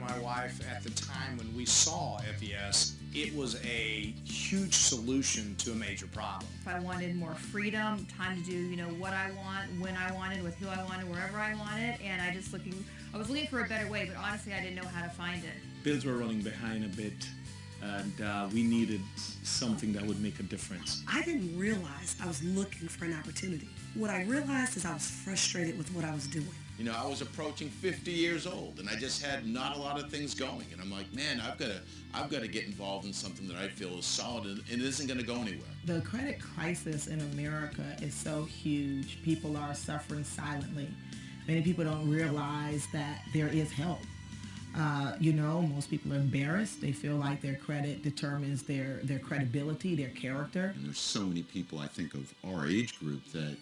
my wife at the time when we saw FES, it was a huge solution to a major problem. If I wanted more freedom, time to do, what I want, when I wanted, with who I wanted, wherever I wanted, and I was looking for a better way, but honestly, I didn't know how to find it. Bills were running behind a bit, and we needed something that would make a difference. I didn't realize I was looking for an opportunity. What I realized is I was frustrated with what I was doing. I was approaching 50 years old, and I just had not a lot of things going. And I'm like, man, I've got to get involved in something that I feel is solid and it isn't going to go anywhere. The credit crisis in America is so huge. People are suffering silently. Many people don't realize that there is help. Most people are embarrassed. They feel like their credit determines their credibility, their character. And there's so many people, I think, of our age group that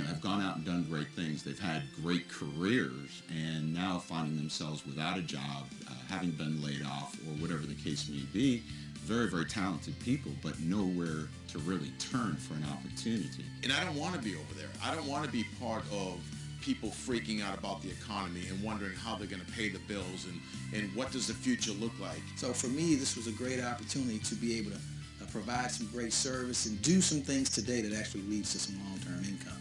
have gone out and done great things. They've had great careers and now finding themselves without a job, having been laid off or whatever the case may be. Very, very talented people, but nowhere to really turn for an opportunity. And I don't want to be over there. I don't want to be part of people freaking out about the economy and wondering how they're going to pay the bills and what does the future look like. So for me, this was a great opportunity to be able to provide some great service and do some things today that actually leads to some long-term income.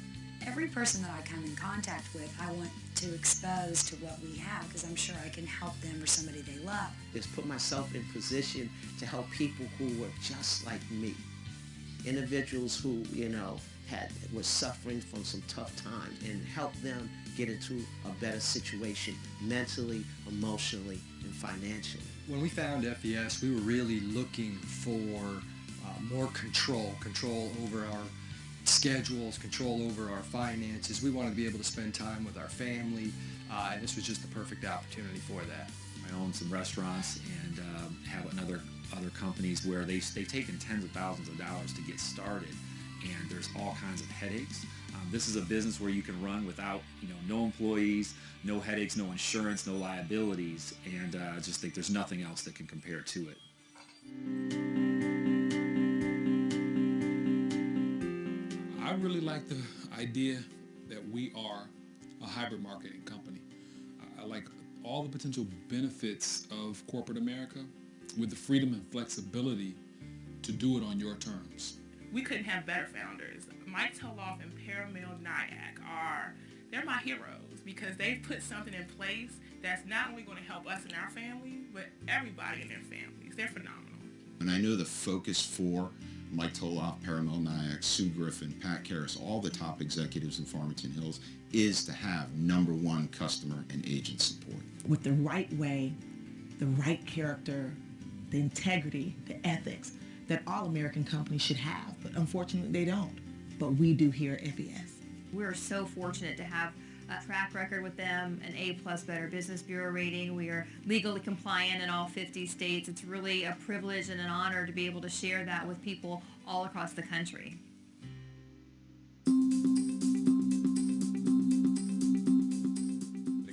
Every person that I come in contact with, I want to expose to what we have because I'm sure I can help them or somebody they love. Is put myself in position to help people who were just like me. Individuals who, were suffering from some tough times and help them get into a better situation mentally, emotionally, and financially. When we found FES, we were really looking for more control over our schedules, control over our finances. We wanted to be able to spend time with our family, and this was just the perfect opportunity for that. I own some restaurants and have other companies where they've taken tens of thousands of dollars to get started, and there's all kinds of headaches. This is a business where you can run without, no employees, no headaches, no insurance, no liabilities, and I just think there's nothing else that can compare to it. I really like the idea that we are a hybrid marketing company. I like all the potential benefits of corporate America with the freedom and flexibility to do it on your terms. We couldn't have better founders. Mike Toloff and Paramil Nayak they're my heroes because they've put something in place that's not only going to help us and our family, but everybody in their families. They're phenomenal. And I know the focus for Mike Toloff, Paramil Nayak, Sue Griffin, Pat Karras, all the top executives in Farmington Hills is to have #1 customer and agent support. With the right way, the right character, the integrity, the ethics that all American companies should have, but unfortunately they don't. But we do here at FES. We're so fortunate to have a track record with them, an A+ Better Business Bureau rating. We are legally compliant in all 50 states. It's really a privilege and an honor to be able to share that with people all across the country. The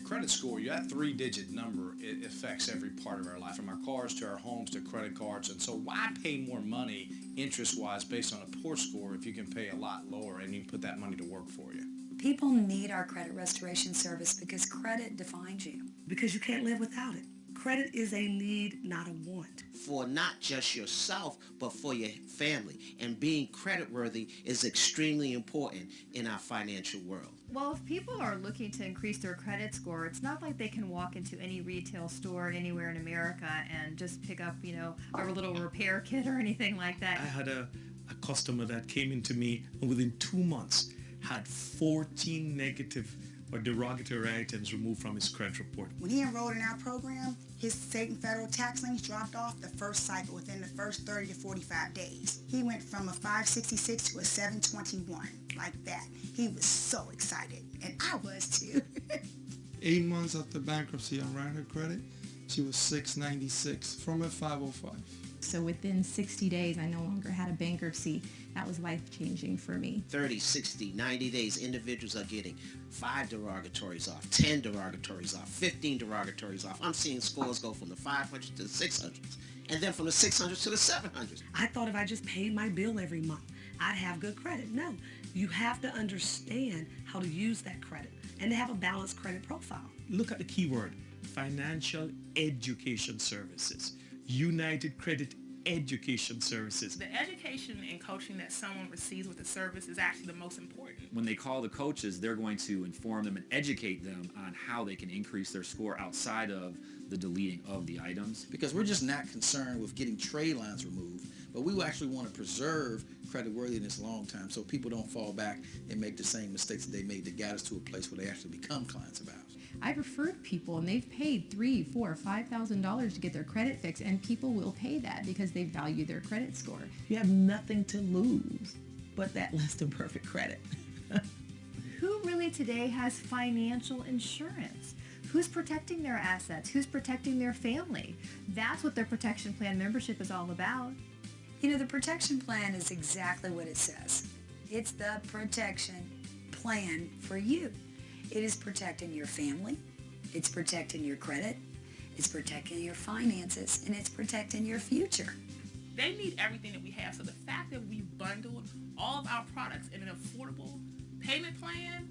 credit score, that 3-digit number, it affects every part of our life, from our cars to our homes to credit cards. And so why pay more money interest-wise based on a poor score if you can pay a lot lower and you can put that money to work for you? People need our credit restoration service because credit defines you. Because you can't live without it. Credit is a need, not a want. For not just yourself, but for your family. And being creditworthy is extremely important in our financial world. Well, if people are looking to increase their credit score, it's not like they can walk into any retail store anywhere in America and just pick up, a little repair kit or anything like that. I had a customer that came into me and within 2 months had 14 negative or derogatory items removed from his credit report. When he enrolled in our program, his state and federal tax liens dropped off the first cycle within the first 30 to 45 days. He went from a 566 to a 721, like that. He was so excited, and I was too. 8 months after bankruptcy, I ran her credit. She was 696 from a 505. So within 60 days, I no longer had a bankruptcy. That was life-changing for me. 30, 60, 90 days, individuals are getting 5 derogatories off, 10 derogatories off, 15 derogatories off. I'm seeing scores go from the 500s to the 600s, and then from the 600s to the 700s. I thought if I just paid my bill every month, I'd have good credit. No, you have to understand how to use that credit and to have a balanced credit profile. Look at the keyword, Financial Education Services, United Credit Education Services. The education and coaching that someone receives with the service is actually the most important. When they call the coaches, they're going to inform them and educate them on how they can increase their score outside of the deleting of the items. Because we're just not concerned with getting trade lines removed, but we actually want to preserve creditworthiness long term so people don't fall back and make the same mistakes that they made that got us to a place where they actually become clients of ours. I've referred people and they've paid $3,000, $4,000, $5,000 to get their credit fixed, and people will pay that because they value their credit score. You have nothing to lose but that less than perfect credit. Who really today has financial insurance? Who's protecting their assets? Who's protecting their family? That's what their protection plan membership is all about. You know, the protection plan is exactly what it says. It's the protection plan for you. It is protecting your family, it's protecting your credit, it's protecting your finances, and it's protecting your future. They need everything that we have, so the fact that we've bundled all of our products in an affordable payment plan,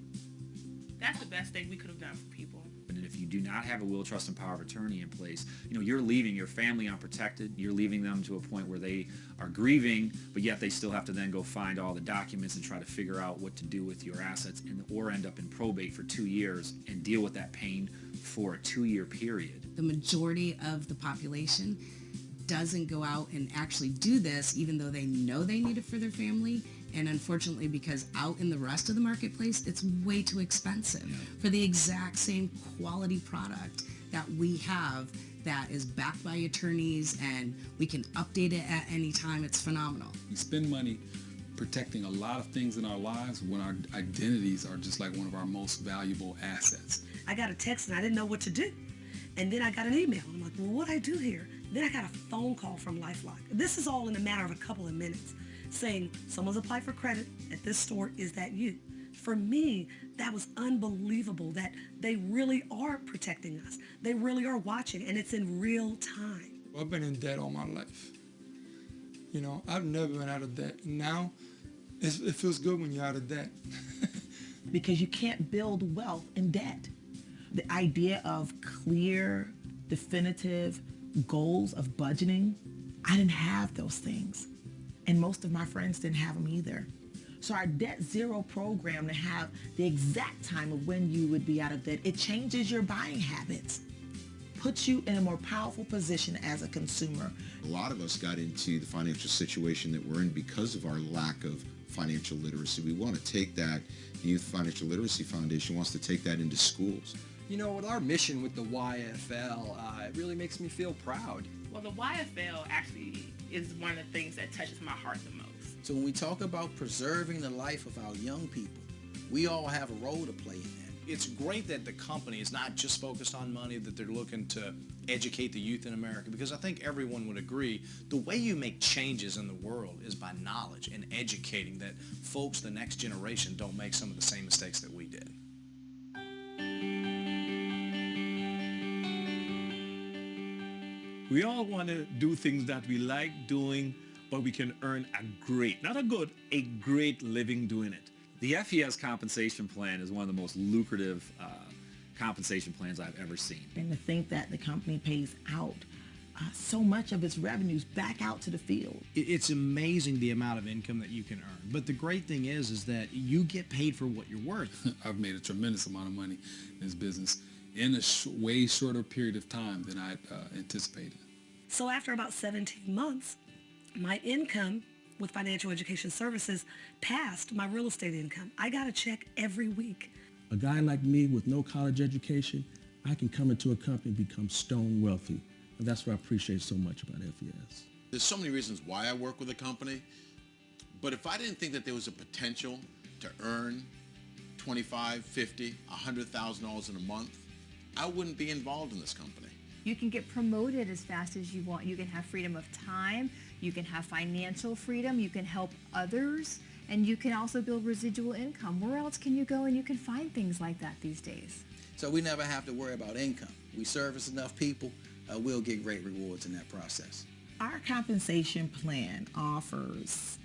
that's the best thing we could have done for people. And if you do not have a will, trust, and power of attorney in place, you're leaving your family unprotected. You're leaving them to a point where they are grieving, but yet they still have to then go find all the documents and try to figure out what to do with your assets, or end up in probate for 2 years and deal with that pain for a 2-year period. The majority of the population doesn't go out and actually do this, even though they know they need it for their family. And unfortunately, because out in the rest of the marketplace, it's way too expensive for the exact same quality product that we have that is backed by attorneys and we can update it at any time. It's phenomenal. We spend money protecting a lot of things in our lives when our identities are just like one of our most valuable assets. I got a text and I didn't know what to do. And then I got an email. I'm like, well, what do I do here? Then I got a phone call from LifeLock. This is all in a matter of a couple of minutes, saying someone's applied for credit at this store. Is that you? For me, that was unbelievable that they really are protecting us. They really are watching, and it's in real time. I've been in debt all my life. I've never been out of debt. Now, it feels good when you're out of debt. Because you can't build wealth in debt. The idea of clear, definitive goals of budgeting, I didn't have those things. And most of my friends didn't have them either. So our Debt Zero program, to have the exact time of when you would be out of debt, it changes your buying habits, puts you in a more powerful position as a consumer. A lot of us got into the financial situation that we're in because of our lack of financial literacy. We want to take that, the Youth Financial Literacy Foundation wants to take that into schools. With our mission with the YFL, it really makes me feel proud. Well, the YFL actually is one of the things that touches my heart the most. So when we talk about preserving the life of our young people, we all have a role to play in that. It's great that the company is not just focused on money, that they're looking to educate the youth in America, because I think everyone would agree the way you make changes in the world is by knowledge and educating that folks, the next generation, don't make some of the same mistakes that we did. We all want to do things that we like doing, but we can earn a great living doing it. The FES compensation plan is one of the most lucrative compensation plans I've ever seen. And to think that the company pays out so much of its revenues back out to the field. It's amazing the amount of income that you can earn. But the great thing is that you get paid for what you're worth. I've made a tremendous amount of money in this business in a way shorter period of time than I anticipated. So after about 17 months, my income with Financial Education Services passed my real estate income. I got a check every week. A guy like me with no college education, I can come into a company and become stone wealthy. And that's what I appreciate so much about FES. There's so many reasons why I work with a company, but if I didn't think that there was a potential to earn $25,000, $50,000, $100,000 in a month, I wouldn't be involved in this company. You can get promoted as fast as you want. You can have freedom of time. You can have financial freedom. You can help others. And you can also build residual income. Where else can you go and you can find things like that these days? So we never have to worry about income. We service enough people, we'll get great rewards in that process. Our compensation plan offers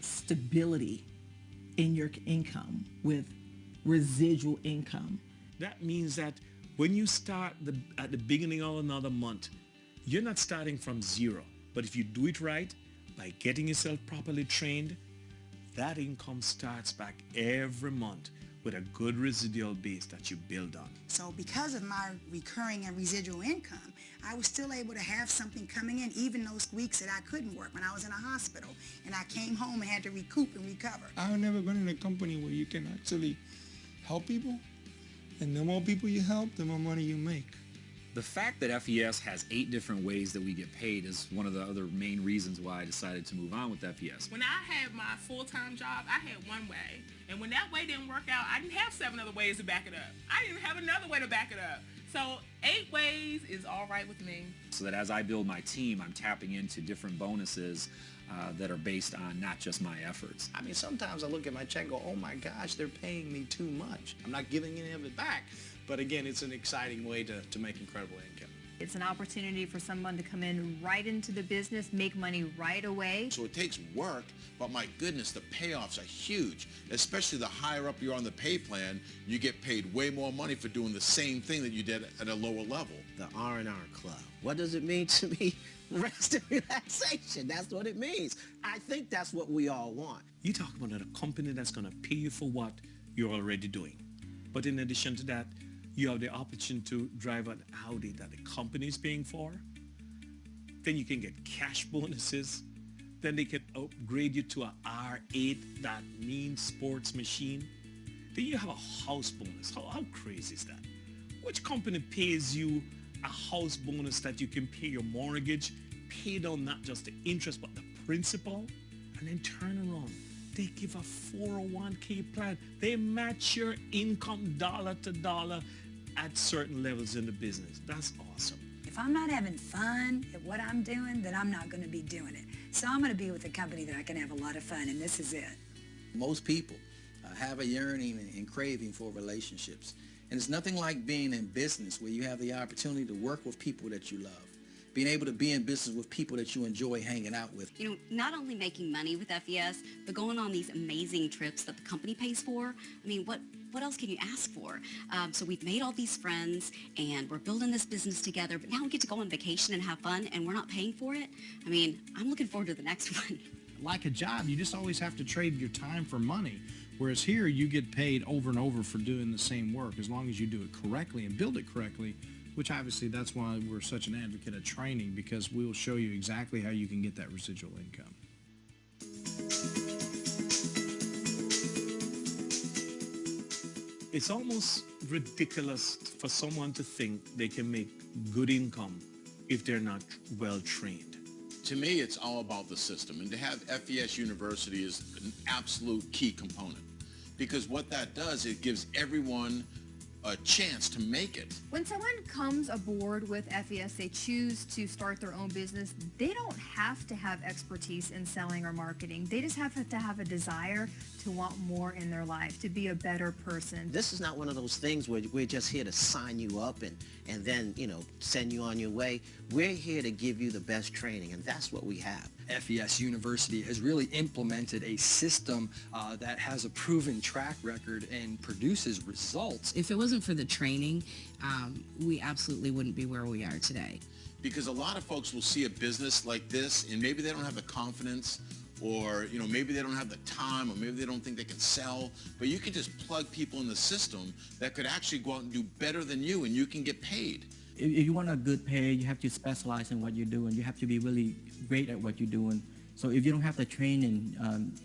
stability in your income with residual income. That means that When you start at the beginning of another month, you're not starting from zero. But if you do it right, by getting yourself properly trained, that income starts back every month with a good residual base that you build on. So because of my recurring and residual income, I was still able to have something coming in even those weeks that I couldn't work when I was in a hospital and I came home and had to recoup and recover. I've never been in a company where you can actually help people, and the more people you help, the more money you make. The fact that FES has 8 different ways that we get paid is one of the other main reasons why I decided to move on with FES. When I had my full-time job, I had one way. And when that way didn't work out, I didn't have 7 other ways to back it up. I didn't have another way to back it up. So 8 ways is all right with me. So that as I build my team, I'm tapping into different bonuses that are based on not just my efforts. I mean, sometimes I look at my check and go, oh my gosh, they're paying me too much. I'm not giving any of it back. But again, it's an exciting way to make incredible income. It's an opportunity for someone to come in right into the business, make money right away. So it takes work, but my goodness, the payoffs are huge. Especially the higher up you're on the pay plan, you get paid way more money for doing the same thing that you did at a lower level. The R&R Club. What does it mean to me? Rest and relaxation. That's what it means. I think that's what we all want. You talk about a company that's going to pay you for what you're already doing. But in addition to that, you have the opportunity to drive an Audi that the company is paying for. Then you can get cash bonuses. Then they can upgrade you to an R8, that mean sports machine. Then you have a house bonus. How crazy is that? Which company pays you a house bonus that you can pay your mortgage, pay down not just the interest but the principal, and then turn around? They give a 401k plan. They match your income dollar to dollar at certain levels in the business. That's awesome. If I'm not having fun at what I'm doing, then I'm not going to be doing it. So I'm going to be with a company that I can have a lot of fun, and this is it. Most people have a yearning and craving for relationships. And it's nothing like being in business where you have the opportunity to work with people that you love. Being able to be in business with people that you enjoy hanging out with. You know, not only making money with FES, but going on these amazing trips that the company pays for. I mean, what else can you ask for? So we've made all these friends, and we're building this business together, but now we get to go on vacation and have fun, and we're not paying for it. I mean, I'm looking forward to the next one. Like a job, you just always have to trade your time for money. Whereas here, you get paid over and over for doing the same work as long as you do it correctly and build it correctly, which obviously that's why we're such an advocate of training, because we will show you exactly how you can get that residual income. It's almost ridiculous for someone to think they can make good income if they're not well trained. To me, it's all about the system, and to have FES University is an absolute key component, because what that does, it gives everyone a chance to make it. When someone comes aboard with FES, they choose to start their own business, they don't have to have expertise in selling or marketing. They just have to have a desire to want more in their life, to be a better person. This is not one of those things where we're just here to sign you up and then, you know, send you on your way. We're here to give you the best training, and that's what we have. FES University has really implemented a system that has a proven track record and produces results. If it wasn't for the training, we absolutely wouldn't be where we are today. Because a lot of folks will see a business like this, and maybe they don't have the confidence, or maybe they don't have the time, or maybe they don't think they can sell, but you can just plug people in the system that could actually go out and do better than you, and you can get paid. If you want a good pay, you have to specialize in what you're doing. You have to be really great at what you're doing. So if you don't have the training,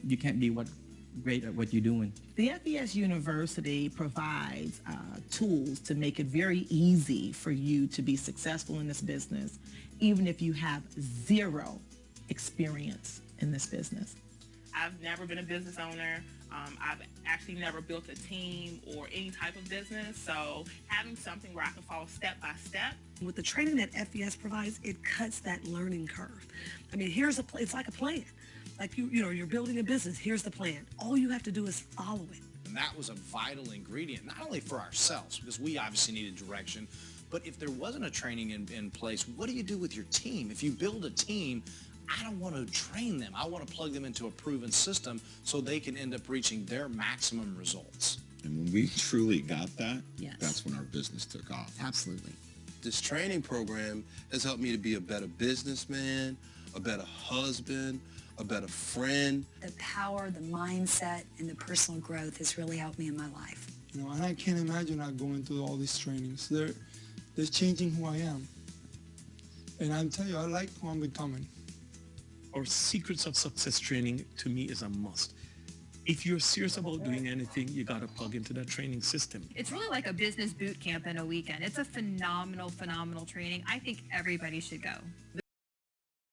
you can't be great at what you're doing. The FES University provides tools to make it very easy for you to be successful in this business, even if you have zero experience in this business. I've never been a business owner. I've actually never built a team or any type of business. So having something where I can follow step by step. With the training that FES provides, it cuts that learning curve. I mean, it's like a plan. Like you're building a business. Here's the plan. All you have to do is follow it. And that was a vital ingredient, not only for ourselves, because we obviously needed direction, but if there wasn't a training in place, what do you do with your team? If you build a team, I don't want to train them. I want to plug them into a proven system so they can end up reaching their maximum results. And when we truly got that, Yes. that's when our business took off. Absolutely. This training program has helped me to be a better businessman, a better husband, a better friend. The power, the mindset, and the personal growth has really helped me in my life. You know, and I can't imagine not going through all these trainings. They're changing who I am. And I'm telling you, I like who I'm becoming. Our Secrets of Success training, to me, is a must. If you're serious about doing anything, you got to plug into that training system. It's really like a business boot camp in a weekend. It's a phenomenal, phenomenal training. I think everybody should go.